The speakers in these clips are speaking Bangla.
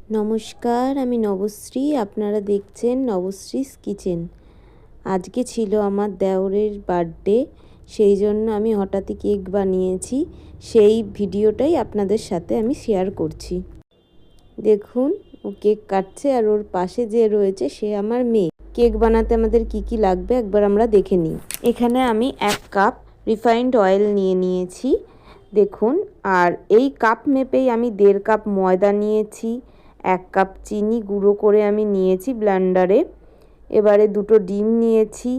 নমস্কার, আমি নবশ্রী। আপনারা দেখছেন নবশ্রীস কিচেন। আজকে ছিল আমার দেওরের বার্থডে, সেই জন্য আমি হঠাৎই কেক বানিয়েছি। সেই ভিডিওটাই আপনাদের সাথে আমি শেয়ার করছি। দেখুন, ও কেক কাটছে আর ওর পাশে যে রয়েছে সে আমার মেয়ে। কেক বানাতে আমাদের কি কি লাগবে একবার আমরা দেখে নিই। এখানে আমি 1 কাপ রিফাইন্ড অয়েল নিয়ে নিয়েছি, দেখুন। আর এই কাপ মেপেই আমি 1.5 কাপ ময়দা নিয়েছি, 1 কাপ চিনি গুঁড়ো করে আমি নিয়েছি ব্লেন্ডারে। এবারে 2টো ডিম নিয়েছি।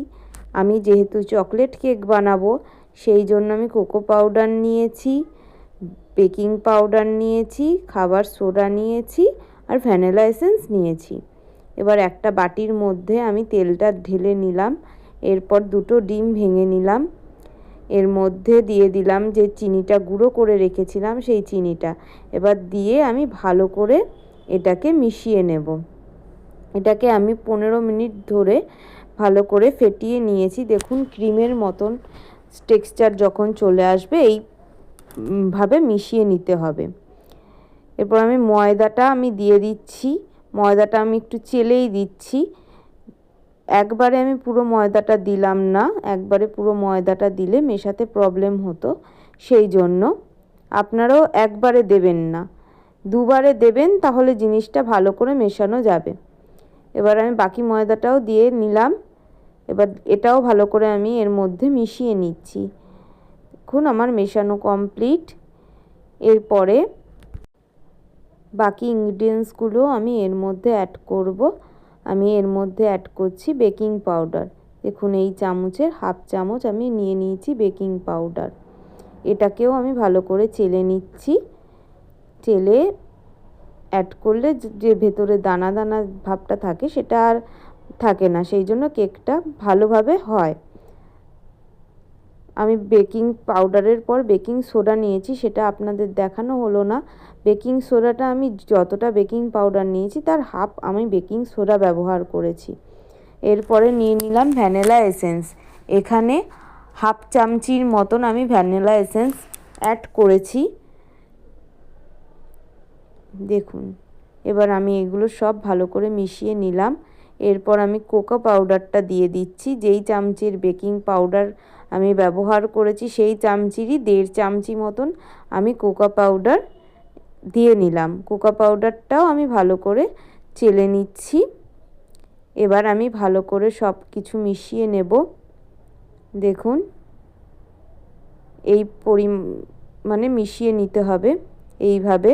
আমি যেহেতু চকলেট কেক বানাবো সেই জন্য আমি কোকো পাউডার নিয়েছি, বেকিং পাউডার নিয়েছি, খাবার সোডা নিয়েছি আর ভ্যানিলা এসেন্স নিয়েছি। এবার একটা বাটির মধ্যে আমি তেলটা ঢেলে নিলাম, এরপর 2টো ডিম ভেঙে নিলাম, এর মধ্যে দিয়ে দিলাম যে চিনিটা গুঁড়ো করে রেখেছিলাম সেই চিনিটা। এবার দিয়ে আমি ভালো করে এটাকে মিশিয়ে নেব। এটাকে আমি 15 মিনিট ধরে ভালো করে ফেটিয়ে নিয়েছি। দেখুন, ক্রিমের মতন টেক্সচার যখন চলে আসবে এইভাবে মিশিয়ে নিতে হবে। এরপর আমি ময়দাটা দিয়ে দিচ্ছি। ময়দাটা আমি একটু চেলেই দিচ্ছি, একবারে আমি পুরো ময়দাটা দিলাম না। একবারে পুরো ময়দাটা দিলে মেশাতে প্রবলেম হতো, সেই জন্য আপনারাও একবারে দেবেন না, দুবারে দেবেন, তাহলে জিনিসটা ভালো করে মেশানো যাবে। এবার আমি বাকি ময়দাটাও দিয়ে নিলাম। এবার এটাও ভালো করে আমি এর মধ্যে মিশিয়ে নিচ্ছি। দেখুন, আমার মেশানো কমপ্লিট। এরপরে বাকি ইনগ্রিডিয়েন্টসগুলো আমি এর মধ্যে অ্যাড করব। আমি এর মধ্যে অ্যাড করছি বেকিং পাউডার। দেখুন, এই চামচের 1/2 চামচ আমি নিয়ে নিয়েছি বেকিং পাউডার। এটাকেও আমি ভালো করে চেলে নিচ্ছি। চেলে অ্যাড করলে যে ভেতরে দানা দানা ভাবটা থাকে সেটা আর থাকে না, সেই জন্য কেকটা ভালোভাবে হয়। আমি বেকিং পাউডারের পর বেকিং সোডা নিয়েছি, সেটা আপনাদের দেখানো হলো না। বেকিং সোডাটা আমি যতটা বেকিং পাউডার নিয়েছি তার 1/2 আমি বেকিং সোডা ব্যবহার করেছি। এরপরে নিয়ে নিলাম ভ্যানিলা এসেন্স। এখানে 1/2 চামচির মতন আমি ভ্যানিলা এসেন্স অ্যাড করেছি। দেখুন, এবার আমি এগুলো সব ভালো করে মিশিয়ে নিলাম। এরপর আমি কোকো পাউডারটা দিয়ে দিচ্ছি। যেই চামচের বেকিং পাউডার আমি ব্যবহার করেছি সেই চামচেরই 1.5 চামচি মতন আমি কোকো পাউডার দিয়ে নিলাম। কোকো পাউডারটাও আমি ভালো করে চেলে নিচ্ছি। এবার আমি ভালো করে সব কিছু মিশিয়ে নেব। দেখুন, এই মানে মিশিয়ে নিতে হবে এইভাবে।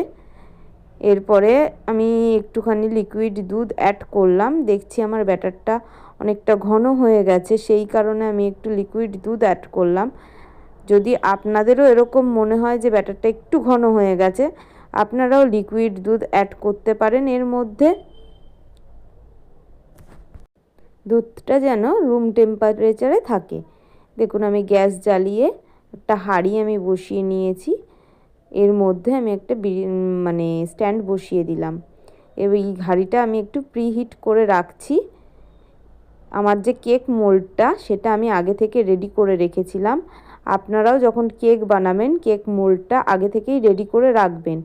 এরপরে আমি একটুখানি লিকুইড দুধ অ্যাড করলাম। দেখছি আমার ব্যাটারটা অনেকটা ঘন হয়ে গেছে, সেই কারণে আমি একটু লিকুইড দুধ অ্যাড করলাম। যদি আপনাদেরও এরকম মনে হয় যে ব্যাটারটা একটু ঘন হয়ে গেছে, আপনারাও লিকুইড দুধ অ্যাড করতে পারেন এর মধ্যে। দুধটা যেন রুম টেম্পারেচারে থাকে। দেখুন, আমি গ্যাস জ্বালিয়ে একটা হাঁড়ি আমি বসিয়ে নিয়েছি। এর মধ্যে আমি একটা মানে স্ট্যান্ড বসিয়ে দিলাম। এবার এই হাঁড়িটা আমি একটু প্রিহিট করে রাখছি। আমার যে কেক মোল্ডটা সেটা আমি আগে থেকে রেডি করে রেখেছিলাম। আপনারাও যখন কেক বানাবেন কেক মোল্ডটা আগে থেকেই রেডি করে রাখবেন।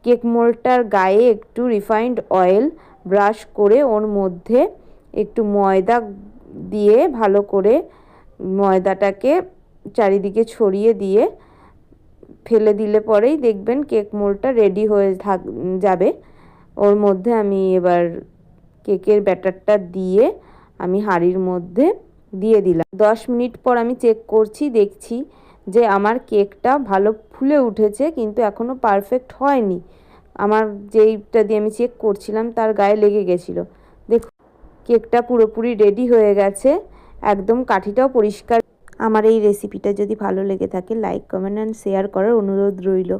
কেক মোল্ডটার গায়ে একটু রিফাইন্ড অয়েল ব্রাশ করে ওর মধ্যে একটু ময়দা দিয়ে ভালো করে ময়দাটাকে চারিদিকে ছড়িয়ে দিয়ে ফেলে দিলে পরেই দেখবেন কেক মোল্ডটা রেডি হয়ে যাবে। ওর মধ্যে আমি এবার কেকের ব্যাটারটা দিয়ে আমি হাঁড়ির মধ্যে দিয়ে দিলাম। 10 মিনিট পর আমি চেক করছি, দেখছি যে আমার কেকটা ভালো ফুলে উঠেছে, কিন্তু এখনও পারফেক্ট হয়নি। আমার যেইটা দিয়ে আমি চেক করছিলাম তার গায়ে লেগে গেছিলো। দেখুন, কেকটা পুরোপুরি রেডি হয়ে গেছে, একদম কাঠিটাও পরিষ্কার। আমার এই রেসিপিটা যদি ভালো লেগে থাকে লাইক, কমেন্ট অ্যান্ড শেয়ার করার অনুরোধ রইল।